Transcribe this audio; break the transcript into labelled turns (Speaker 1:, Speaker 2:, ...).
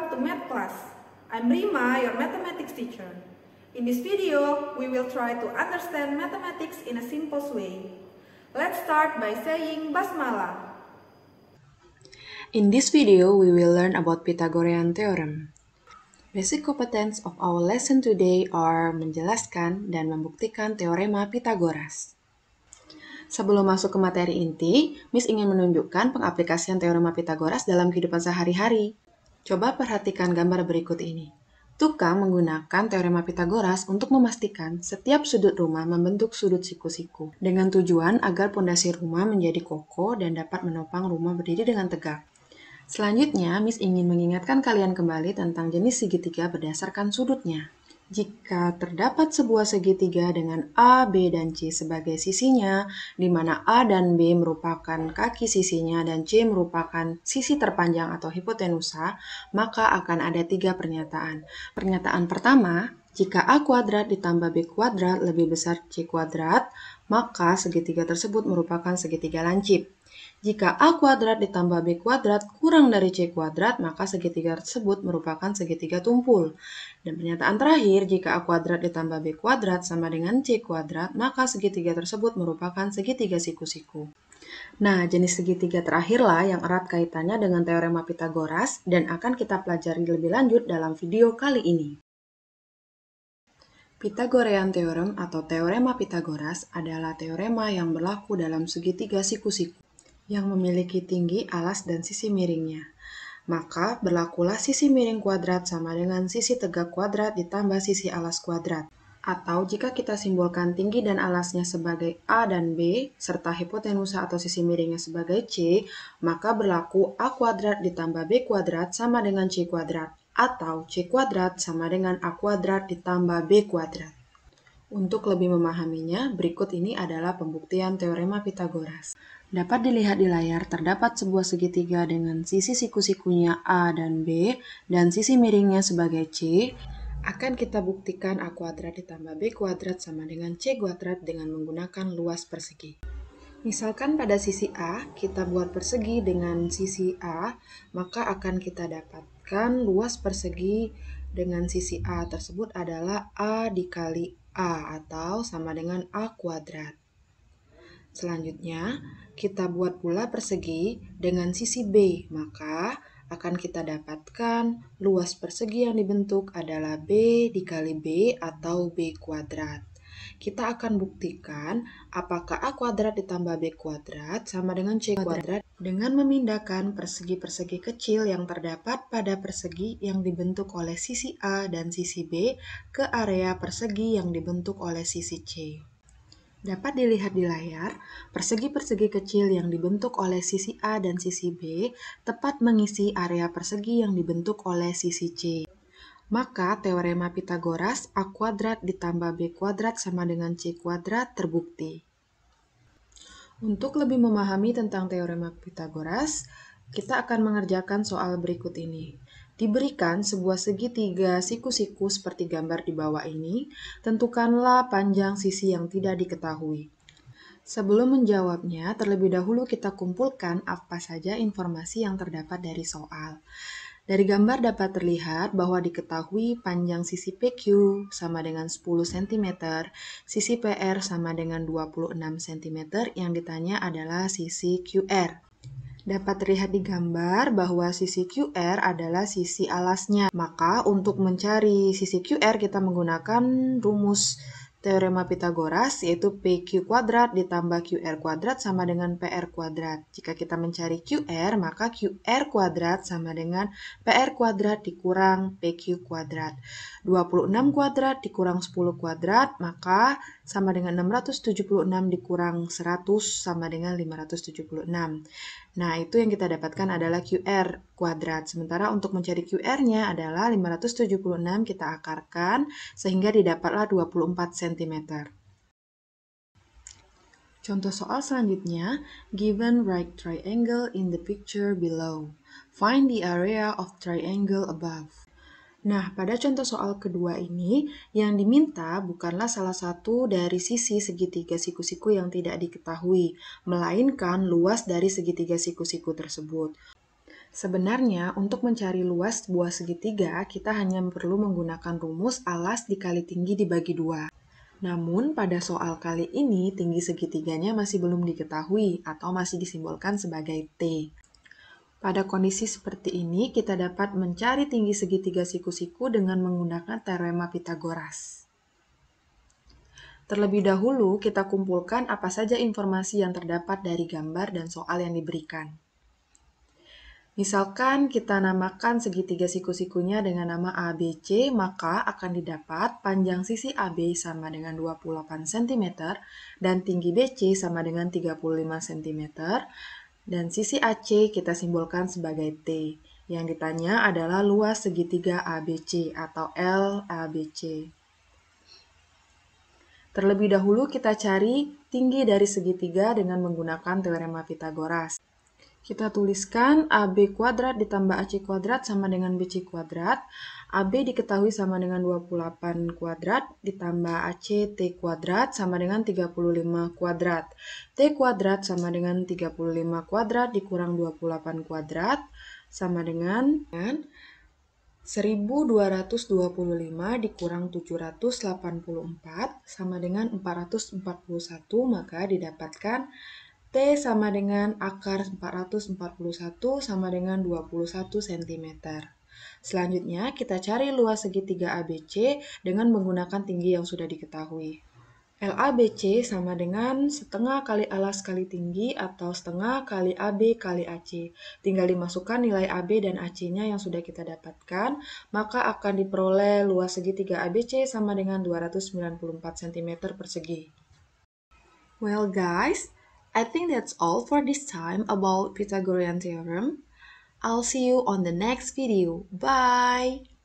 Speaker 1: welcome to Math Class. I'm Rima, your mathematics teacher. In this video, we will try to understand mathematics in a simple way. Let's start by saying Basmala.
Speaker 2: In this video, we will learn about Pythagorean theorem. Basic competence of our lesson today are menjelaskan dan membuktikan teorema Pythagoras. Sebelum masuk ke materi inti, Miss ingin menunjukkan pengaplikasian teorema Pythagoras dalam kehidupan sehari-hari. Coba perhatikan gambar berikut ini. Tukang menggunakan teorema Pythagoras untuk memastikan setiap sudut rumah membentuk sudut siku-siku, dengan tujuan agar pondasi rumah menjadi kokoh dan dapat menopang rumah berdiri dengan tegak. Selanjutnya, Miss ingin mengingatkan kalian kembali tentang jenis segitiga berdasarkan sudutnya. Jika terdapat sebuah segitiga dengan A, B, dan C sebagai sisinya, di mana A dan B merupakan kaki sisinya dan C merupakan sisi terpanjang atau hipotenusa, maka akan ada 3 pernyataan. Pernyataan pertama, jika A kuadrat ditambah B kuadrat lebih besar C kuadrat, maka segitiga tersebut merupakan segitiga lancip. Jika A kuadrat ditambah B kuadrat kurang dari C kuadrat, maka segitiga tersebut merupakan segitiga tumpul. Dan pernyataan terakhir, jika A kuadrat ditambah B kuadrat sama dengan C kuadrat, maka segitiga tersebut merupakan segitiga siku-siku. Nah, jenis segitiga terakhirlah yang erat kaitannya dengan teorema Pythagoras dan akan kita pelajari lebih lanjut dalam video kali ini. Pythagorean theorem atau teorema Pythagoras adalah teorema yang berlaku dalam segitiga siku-siku yang memiliki tinggi, alas, dan sisi miringnya. Maka berlakulah sisi miring kuadrat sama dengan sisi tegak kuadrat ditambah sisi alas kuadrat. Atau jika kita simbolkan tinggi dan alasnya sebagai A dan B, serta hipotenusa atau sisi miringnya sebagai C, maka berlaku A kuadrat ditambah B kuadrat sama dengan C kuadrat. Atau C kuadrat sama dengan A kuadrat ditambah B kuadrat. Untuk lebih memahaminya, berikut ini adalah pembuktian teorema Pythagoras. Dapat dilihat di layar, terdapat sebuah segitiga dengan sisi siku-sikunya A dan B, dan sisi miringnya sebagai C. Akan kita buktikan A kuadrat ditambah B kuadrat sama dengan C kuadrat dengan menggunakan luas persegi. Misalkan pada sisi A, kita buat persegi dengan sisi A, maka akan kita dapatkan luas persegi dengan sisi A tersebut adalah A dikali A atau sama dengan A kuadrat. Selanjutnya, kita buat pula persegi dengan sisi B, maka akan kita dapatkan luas persegi yang dibentuk adalah B dikali B atau B kuadrat. Kita akan buktikan apakah A kuadrat ditambah B kuadrat sama dengan C kuadrat dengan memindahkan persegi-persegi kecil yang terdapat pada persegi yang dibentuk oleh sisi A dan sisi B ke area persegi yang dibentuk oleh sisi C. Dapat dilihat di layar, persegi-persegi kecil yang dibentuk oleh sisi A dan sisi B tepat mengisi area persegi yang dibentuk oleh sisi C. Maka teorema Pythagoras A kuadrat ditambah B kuadrat sama dengan C kuadrat terbukti. Untuk lebih memahami tentang teorema Pythagoras, kita akan mengerjakan soal berikut ini. Diberikan sebuah segitiga siku-siku seperti gambar di bawah ini, tentukanlah panjang sisi yang tidak diketahui. Sebelum menjawabnya, terlebih dahulu kita kumpulkan apa saja informasi yang terdapat dari soal. Dari gambar dapat terlihat bahwa diketahui panjang sisi PQ sama dengan 10 cm, sisi PR sama dengan 26 cm, yang ditanya adalah sisi QR. Dapat terlihat di gambar bahwa sisi QR adalah sisi alasnya. Maka untuk mencari sisi QR kita menggunakan rumus teorema Pythagoras yaitu PQ kuadrat ditambah QR kuadrat sama dengan PR kuadrat. Jika kita mencari QR, maka QR kuadrat sama dengan PR kuadrat dikurang PQ kuadrat. 26 kuadrat dikurang 10 kuadrat, maka sama dengan 676 dikurang 100 sama dengan 576. Nah, itu yang kita dapatkan adalah QR kuadrat. Sementara untuk mencari QR-nya adalah 576 kita akarkan sehingga didapatlah 24 cm. Contoh soal selanjutnya, given right triangle in the picture below. Find the area of triangle above. Nah, pada contoh soal kedua ini, yang diminta bukanlah salah satu dari sisi segitiga siku-siku yang tidak diketahui, melainkan luas dari segitiga siku-siku tersebut. Sebenarnya, untuk mencari luas sebuah segitiga, kita hanya perlu menggunakan rumus alas dikali tinggi dibagi 2. Namun, pada soal kali ini, tinggi segitiganya masih belum diketahui atau masih disimbolkan sebagai T. Pada kondisi seperti ini, kita dapat mencari tinggi segitiga siku-siku dengan menggunakan teorema Pitagoras. Terlebih dahulu, kita kumpulkan apa saja informasi yang terdapat dari gambar dan soal yang diberikan. Misalkan kita namakan segitiga siku-sikunya dengan nama ABC, maka akan didapat panjang sisi AB sama dengan 28 cm dan tinggi BC sama dengan 35 cm, dan sisi AC kita simbolkan sebagai T. Yang ditanya adalah luas segitiga ABC atau LABC. Terlebih dahulu kita cari tinggi dari segitiga dengan menggunakan teorema Pitagoras. Kita tuliskan AB kuadrat ditambah AC kuadrat sama dengan BC kuadrat. AB diketahui sama dengan 28 kuadrat ditambah AC T kuadrat sama dengan 35 kuadrat. T kuadrat sama dengan 35 kuadrat dikurang 28 kuadrat sama dengan 1225 dikurang 784 sama dengan 441, maka didapatkan T sama dengan akar 441 sama dengan 21 cm. Selanjutnya, kita cari luas segitiga ABC dengan menggunakan tinggi yang sudah diketahui. LABC sama dengan setengah kali alas kali tinggi atau setengah kali AB kali AC. Tinggal dimasukkan nilai AB dan AC-nya yang sudah kita dapatkan, maka akan diperoleh luas segitiga ABC sama dengan 294 cm persegi. Well guys, I think that's all for this time about Pythagorean theorem. I'll see you on the next video. Bye!